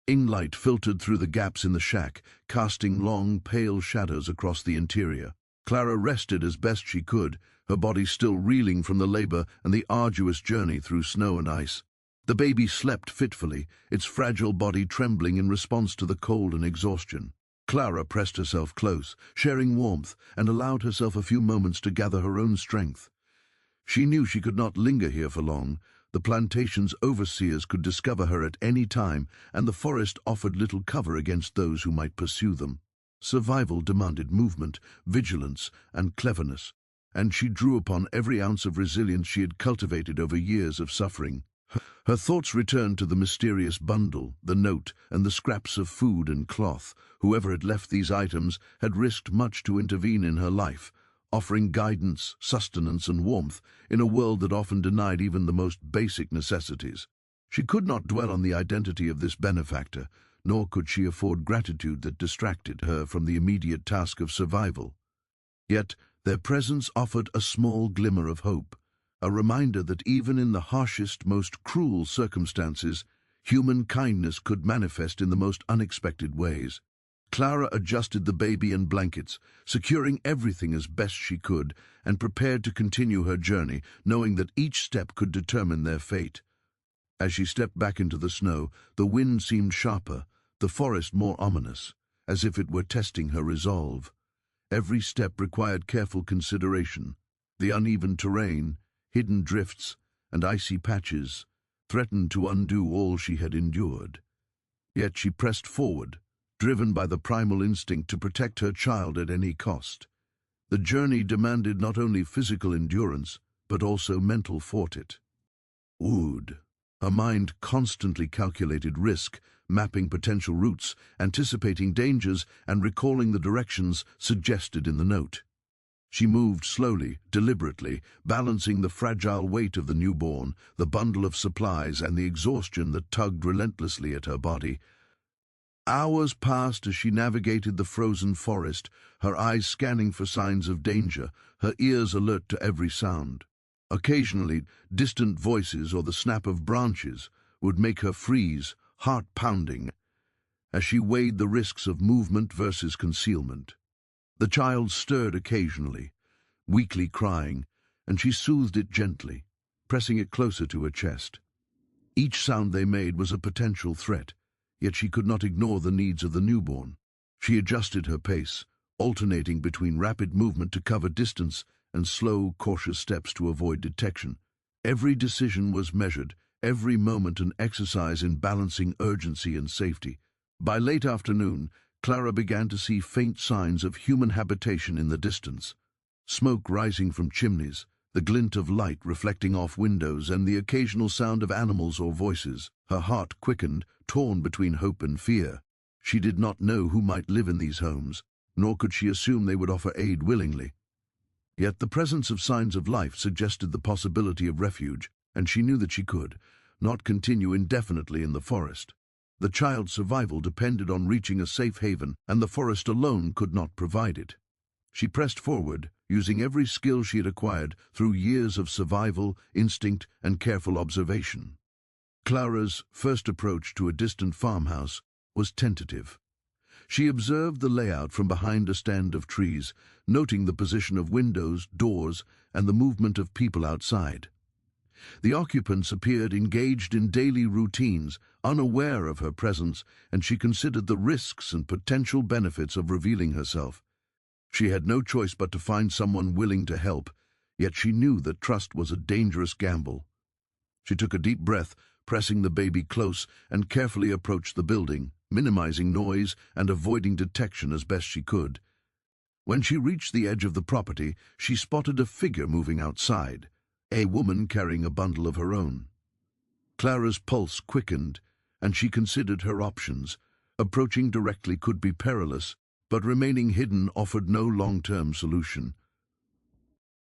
light filtered through the gaps in the shack, casting long, pale shadows across the interior. Clara rested as best she could, her body still reeling from the labor and the arduous journey through snow and ice. The baby slept fitfully, its fragile body trembling in response to the cold and exhaustion. Clara pressed herself close, sharing warmth, and allowed herself a few moments to gather her own strength. She knew she could not linger here for long. The plantation's overseers could discover her at any time, and the forest offered little cover against those who might pursue them. Survival demanded movement, vigilance, and cleverness, and she drew upon every ounce of resilience she had cultivated over years of suffering. Her thoughts returned to the mysterious bundle, the note, and the scraps of food and cloth. Whoever had left these items had risked much to intervene in her life, offering guidance, sustenance, and warmth in a world that often denied even the most basic necessities. She could not dwell on the identity of this benefactor, nor could she afford gratitude that distracted her from the immediate task of survival. Yet their presence offered a small glimmer of hope, a reminder that even in the harshest, most cruel circumstances, human kindness could manifest in the most unexpected ways. Clara adjusted the baby and blankets, securing everything as best she could, and prepared to continue her journey, knowing that each step could determine their fate. As she stepped back into the snow, the wind seemed sharper, the forest more ominous, as if it were testing her resolve. Every step required careful consideration. The uneven terrain, hidden drifts, and icy patches threatened to undo all she had endured. Yet she pressed forward, driven by the primal instinct to protect her child at any cost. The journey demanded not only physical endurance, but also mental fortitude. Her mind constantly calculated risk, mapping potential routes, anticipating dangers, and recalling the directions suggested in the note. She moved slowly, deliberately, balancing the fragile weight of the newborn, the bundle of supplies, and the exhaustion that tugged relentlessly at her body. Hours passed as she navigated the frozen forest, her eyes scanning for signs of danger, her ears alert to every sound. Occasionally, distant voices or the snap of branches would make her freeze, heart pounding, as she weighed the risks of movement versus concealment. The child stirred occasionally, weakly crying, and she soothed it gently, pressing it closer to her chest. Each sound they made was a potential threat, yet she could not ignore the needs of the newborn. She adjusted her pace, alternating between rapid movement to cover distance and slow, cautious steps to avoid detection. Every decision was measured, every moment an exercise in balancing urgency and safety. By late afternoon, Clara began to see faint signs of human habitation in the distance. Smoke rising from chimneys, the glint of light reflecting off windows, and the occasional sound of animals or voices. Her heart quickened, torn between hope and fear. She did not know who might live in these homes, nor could she assume they would offer aid willingly. Yet the presence of signs of life suggested the possibility of refuge, and she knew that she could not continue indefinitely in the forest. The child's survival depended on reaching a safe haven, and the forest alone could not provide it. She pressed forward, using every skill she had acquired through years of survival, instinct, and careful observation. Clara's first approach to a distant farmhouse was tentative. She observed the layout from behind a stand of trees, noting the position of windows, doors, and the movement of people outside. The occupants appeared engaged in daily routines, unaware of her presence, and she considered the risks and potential benefits of revealing herself. She had no choice but to find someone willing to help, yet she knew that trust was a dangerous gamble. She took a deep breath, pressing the baby close, and carefully approached the building, minimizing noise and avoiding detection as best she could. When she reached the edge of the property, she spotted a figure moving outside, a woman carrying a bundle of her own. Clara's pulse quickened, and she considered her options. Approaching directly could be perilous, but remaining hidden offered no long-term solution.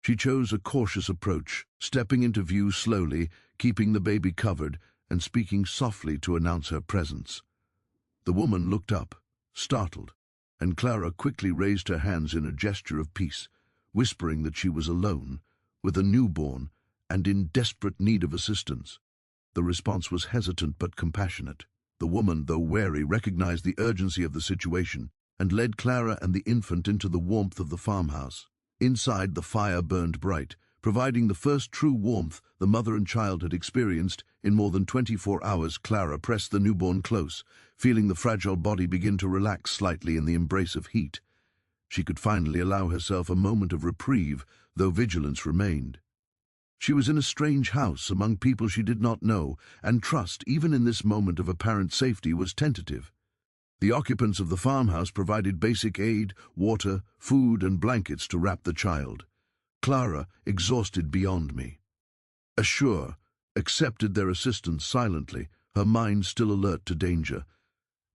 She chose a cautious approach, stepping into view slowly, keeping the baby covered, and speaking softly to announce her presence. The woman looked up, startled, and Clara quickly raised her hands in a gesture of peace, whispering that she was alone, with a newborn, and in desperate need of assistance. The response was hesitant but compassionate. The woman, though wary, recognized the urgency of the situation and led Clara and the infant into the warmth of the farmhouse. Inside, the fire burned bright, providing the first true warmth the mother and child had experienced in more than 24 hours. Clara pressed the newborn close, feeling the fragile body begin to relax slightly in the embrace of heat. She could finally allow herself a moment of reprieve, though vigilance remained. She was in a strange house among people she did not know, and trust, even in this moment of apparent safety, was tentative. The occupants of the farmhouse provided basic aid, water, food, and blankets to wrap the child. Clara, exhausted beyond me, accepted their assistance silently, her mind still alert to danger.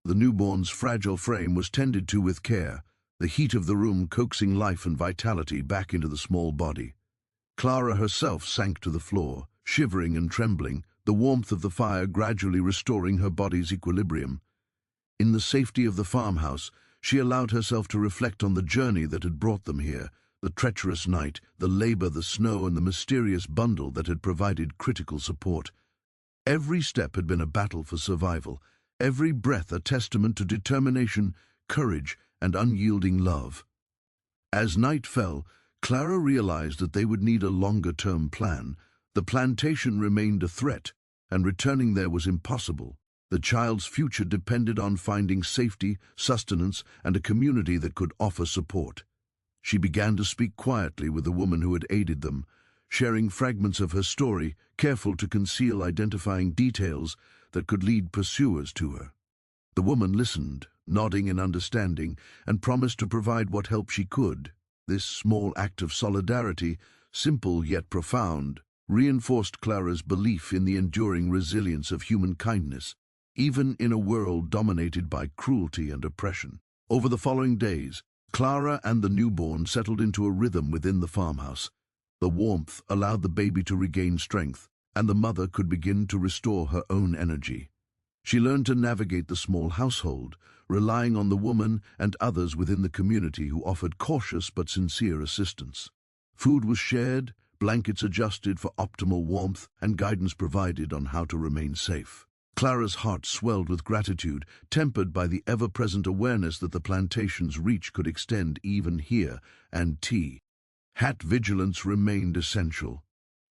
The newborn's fragile frame was tended to with care, the heat of the room coaxing life and vitality back into the small body. Clara herself sank to the floor, shivering and trembling, the warmth of the fire gradually restoring her body's equilibrium. In the safety of the farmhouse, she allowed herself to reflect on the journey that had brought them here, the treacherous night, the labor, the snow, and the mysterious bundle that had provided critical support. Every step had been a battle for survival, every breath a testament to determination, courage, and unyielding love. As night fell, Clara realized that they would need a longer-term plan. The plantation remained a threat, and returning there was impossible. The child's future depended on finding safety, sustenance, and a community that could offer support. She began to speak quietly with the woman who had aided them, sharing fragments of her story, careful to conceal identifying details that could lead pursuers to her. The woman listened, nodding in understanding, and promised to provide what help she could. This small act of solidarity, simple yet profound, reinforced Clara's belief in the enduring resilience of human kindness, even in a world dominated by cruelty and oppression. Over the following days, Clara and the newborn settled into a rhythm within the farmhouse. The warmth allowed the baby to regain strength, and the mother could begin to restore her own energy. She learned to navigate the small household, relying on the woman and others within the community who offered cautious but sincere assistance. Food was shared, blankets adjusted for optimal warmth, and guidance provided on how to remain safe. Clara's heart swelled with gratitude, tempered by the ever-present awareness that the plantation's reach could extend even here, and hat vigilance remained essential.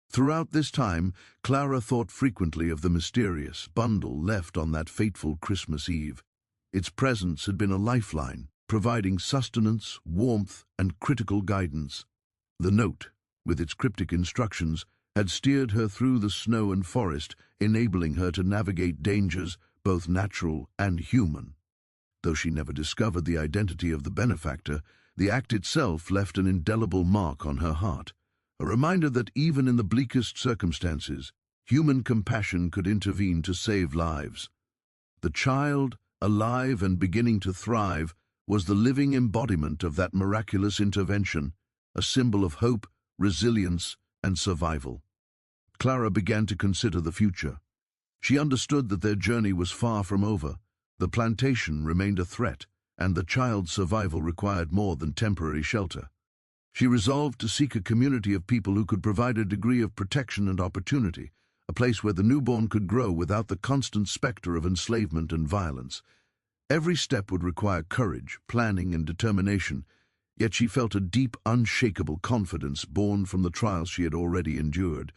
Throughout this time, Clara thought frequently of the mysterious bundle left on that fateful Christmas Eve. Its presence had been a lifeline, providing sustenance, warmth, and critical guidance. The note, with its cryptic instructions, had steered her through the snow and forest, enabling her to navigate dangers, both natural and human. Though she never discovered the identity of the benefactor, the act itself left an indelible mark on her heart, a reminder that even in the bleakest circumstances, human compassion could intervene to save lives. The child, alive and beginning to thrive, was the living embodiment of that miraculous intervention, a symbol of hope, resilience, and survival. Clara began to consider the future. She understood that their journey was far from over. The plantation remained a threat, and the child's survival required more than temporary shelter. She resolved to seek a community of people who could provide a degree of protection and opportunity, a place where the newborn could grow without the constant specter of enslavement and violence. Every step would require courage, planning, and determination, yet she felt a deep, unshakable confidence born from the trials she had already endured.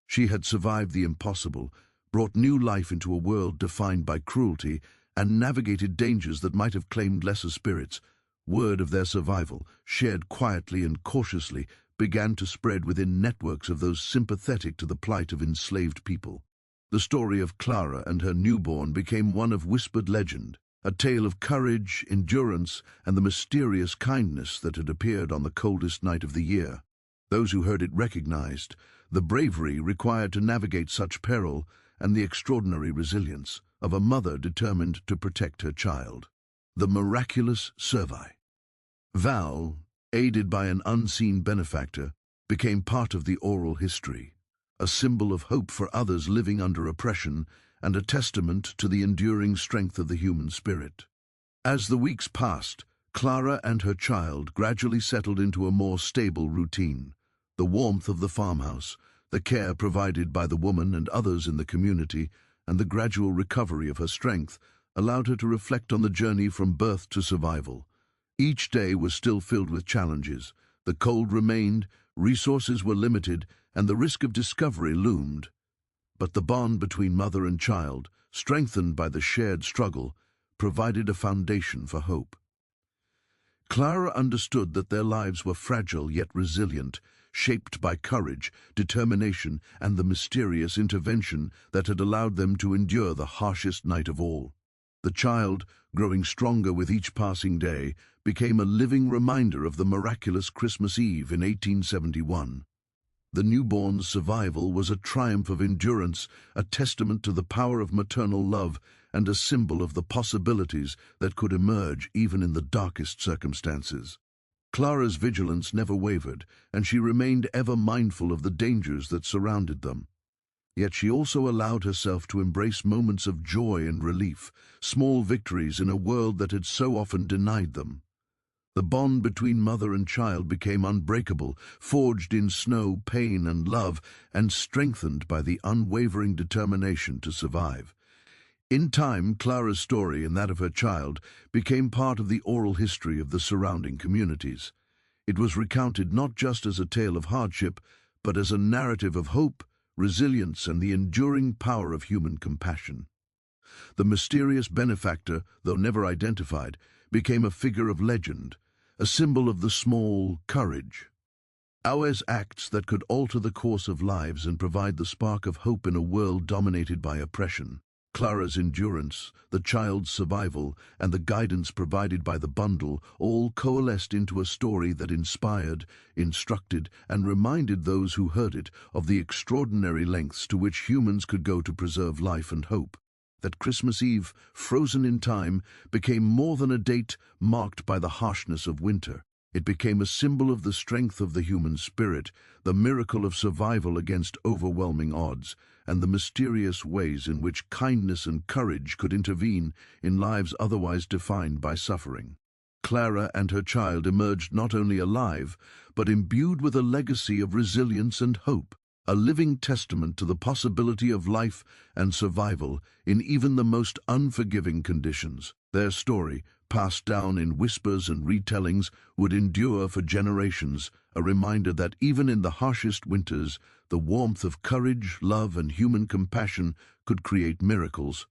She had survived the impossible, brought new life into a world defined by cruelty, and navigated dangers that might have claimed lesser spirits. Word of their survival, shared quietly and cautiously, began to spread within networks of those sympathetic to the plight of enslaved people. The story of Clara and her newborn became one of whispered legend, a tale of courage, endurance, and the mysterious kindness that had appeared on the coldest night of the year. Those who heard it recognized the bravery required to navigate such peril and the extraordinary resilience of a mother determined to protect her child. The miraculous survey. Val, aided by an unseen benefactor, became part of the oral history, a symbol of hope for others living under oppression and a testament to the enduring strength of the human spirit. As the weeks passed, Clara and her child gradually settled into a more stable routine. The warmth of the farmhouse, the care provided by the woman and others in the community, and the gradual recovery of her strength allowed her to reflect on the journey from birth to survival. Each day was still filled with challenges. The cold remained, resources were limited, and the risk of discovery loomed. But the bond between mother and child, strengthened by the shared struggle, provided a foundation for hope. Clara understood that their lives were fragile yet resilient, shaped by courage, determination, and the mysterious intervention that had allowed them to endure the harshest night of all. The child, growing stronger with each passing day, became a living reminder of the miraculous Christmas Eve in 1871. The newborn's survival was a triumph of endurance, a testament to the power of maternal love, and a symbol of the possibilities that could emerge even in the darkest circumstances. Clara's vigilance never wavered, and she remained ever mindful of the dangers that surrounded them. Yet she also allowed herself to embrace moments of joy and relief, small victories in a world that had so often denied them. The bond between mother and child became unbreakable, forged in snow, pain, and love, and strengthened by the unwavering determination to survive. In time, Clara's story and that of her child became part of the oral history of the surrounding communities. It was recounted not just as a tale of hardship, but as a narrative of hope, resilience, and the enduring power of human compassion. The mysterious benefactor, though never identified, became a figure of legend, a symbol of the small courage. Ours acts that could alter the course of lives and provide the spark of hope in a world dominated by oppression. Clara's endurance, the child's survival, and the guidance provided by the bundle all coalesced into a story that inspired, instructed, and reminded those who heard it of the extraordinary lengths to which humans could go to preserve life and hope. That Christmas Eve, frozen in time, became more than a date marked by the harshness of winter. It became a symbol of the strength of the human spirit, the miracle of survival against overwhelming odds, and the mysterious ways in which kindness and courage could intervene in lives otherwise defined by suffering. Clara and her child emerged not only alive, but imbued with a legacy of resilience and hope, a living testament to the possibility of life and survival in even the most unforgiving conditions. Their story, passed down in whispers and retellings, would endure for generations, a reminder that even in the harshest winters, the warmth of courage, love, and human compassion could create miracles.